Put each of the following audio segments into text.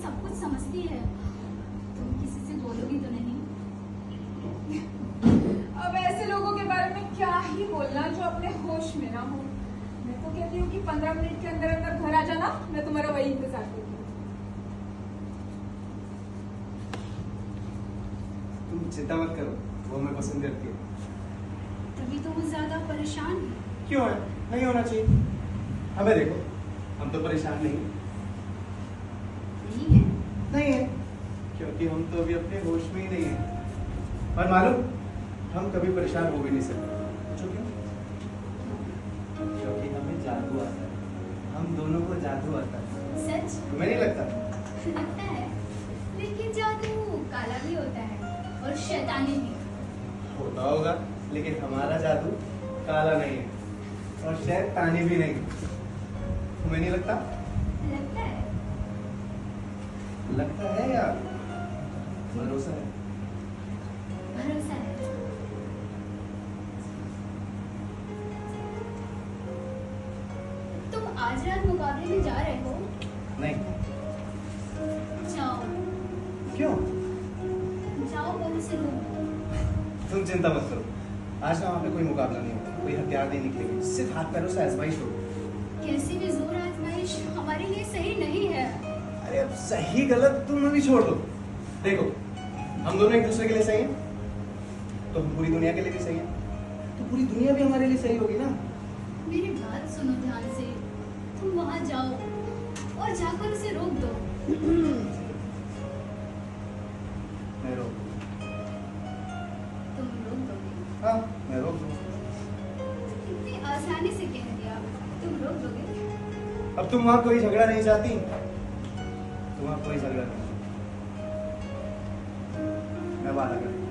सब कुछ समझती है। तुम किसी से बोलोगी तो नहीं? अब ऐसे लोगों के बारे में क्या ही बोलना जो अपने होश में ना हो। मैं तो कहती हूँ कि 15 मिनट के अंदर अंदर घर आ जाना, मैं तुम्हारा वही इंतजार करती हूँ। तुम चिंता मत करो, वो हमें पसंद करती है। तभी तो वो ज्यादा परेशान है। क्यों है? नहीं होना चाहिए। हमें देखो, हम तो परेशान नहीं नहीं है? नहीं है, क्योंकि हम तो अभी अपने होश में ही नहीं है। और मालूम, हम कभी परेशान हो भी नहीं सकते। पूछो क्यों? क्योंकि हमें जादू आता है। हम दोनों को जादू आता है। सच? तुम्हें नहीं लगता? लगता है, लेकिन जादू काला भी होता है और शैतानी भी। होता होगा, लेकिन हमारा जादू काला नहीं है और शैतानी भी नहीं। तुम्हें नहीं लगता? लगता है। लगता है यार, भरोसा है। भरोसा है। तुम आज रात मुकाबले में जा रहे हो? नहीं। जाओ। क्यों? जाओ, बोलो से लो। तुम चिंता मत करो, आज ना वहाँ पे कोई मुकाबला नहीं होगा, कोई हथियार नहीं निकलेगी, सिर्फ हाथ पैरों से आजमाइश होगी। कैसी भी जोर आजमाइश हमारे लिए सही नहीं है। अरे अब सही गलत तुम अभी छोड़ दो। देखो, हम दोनों एक दूसरे के लिए सही हैं, तो हम पूरी दुनिया के लिए भी सही हैं, तो पूरी दुनिया भी हमारे लिए सही होगी ना। मेरी बात सुनो ध्यान से। तुम वहां जाओ और जाकर उसे रोक दो। मैं रोक दूँ। तुम रोक दोगे? हाँ, मैं रोक दूँ। इतनी आसानी से कह दिया, तुम रोक दोगे? अब तुम वहाँ कोई झगड़ा नहीं चाहती, तो वहाँ कोई झगड़ा नहीं। मैं वादा करता हूँ।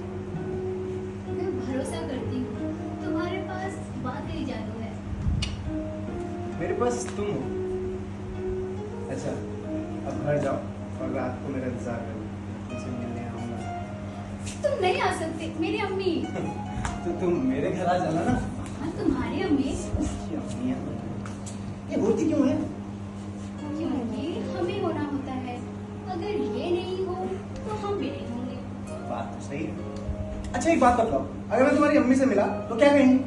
मैं भरोसा करती हूँ, तुम्हारे पास वाकई जादू है। मेरे पास तुम हो। अच्छा, अब घर जाओ और रात को मेरा इंतजार करो, तुमसे मिलने आऊंगा। तुम नहीं आ सकते, मेरी अम्मी। तो तुम मेरे घर आ जाना ना। हाँ, तुम्हारी अम्मी। उसकी अम्मियाँ ये होती क्यों है? क्योंकि हमें होना होता है। अगर ये नहीं हो तो हम भी नहीं होंगे। बात तो सही है। अच्छा एक बात बताओ, अगर मैं तुम्हारी अम्मी से मिला तो क्या कहेंगी?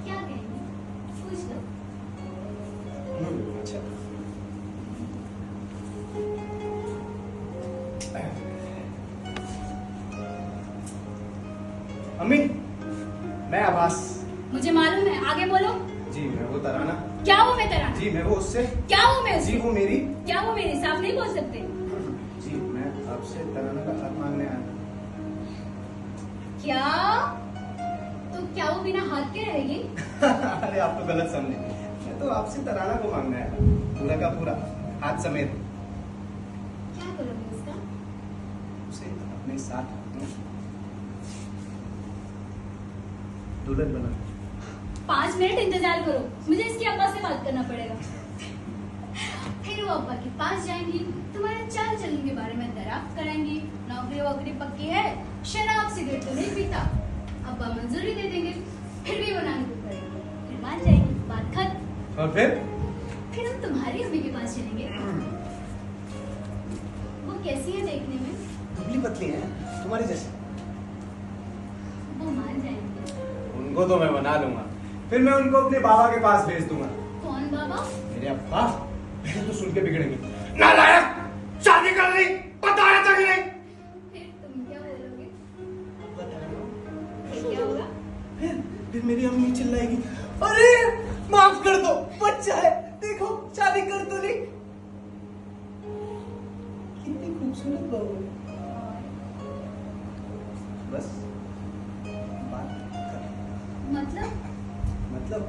क्या कहेंगे? पूछ लो। अच्छा। अम्मी, मैं आवास। मुझे मालूम है, आगे बोलो। जी मैं वो तराना। क्या वो मैं तराना? जी मैं वो उससे। क्या वो मैं उससे? जी वो मेरी। क्या वो मेरे साफ नहीं बोल सकते? जी मैं आपसे तराना का हाथ मांगने आया। क्या? तो क्या वो बिना हाथ के रहेगी? अरे आप तो गलत समझे, मैं तो आपसे तराना को मांगना है, पूरा का पूरा, हाथ समेत। क्या करोगे उसका? उसे अपने साथ दुल्हन बना। 5 मिनट इंतजार करो, मुझे इसकी अब्बा से बात करना पड़ेगा। फिर वो अब्बा के पास जाएंगी, तुम्हारे चाल चलन के बारे में दराफ्त कराएंगी। नौकरी वोकरी पक्की है, शराब सिगरेट तो नहीं पीता, अब्बा मंजूरी दे देंगे। फिर भी बनाने को पड़ेगा, फिर मान जाएंगी, बात खत्म। और फिर हम तुम्हारी अम्मी के पास चलेंगे। वो कैसी है देखने में? दुबली पतली है, तुम्हारी जैसे। वो मान जाएंगे। उनको तो मैं बना लूंगा, फिर मैं उनको अपने बाबा के पास भेज दूंगा। कौन बाबा? मेरे अब्बा। पहले तो सुन के बिगड़ेंगे। नालायक, शादी कर रही, बताया था कि नहीं? फिर तुम क्या बोलोगे? बताया। फिर क्या होगा? फिर मेरी अम्मी चिल्लाएगी, अरे माफ कर दो, बच्चा है, देखो शादी कर दो। नहीं कितनी खूबसूरत बहू है। बस बात खत्म। मतलब? मतलब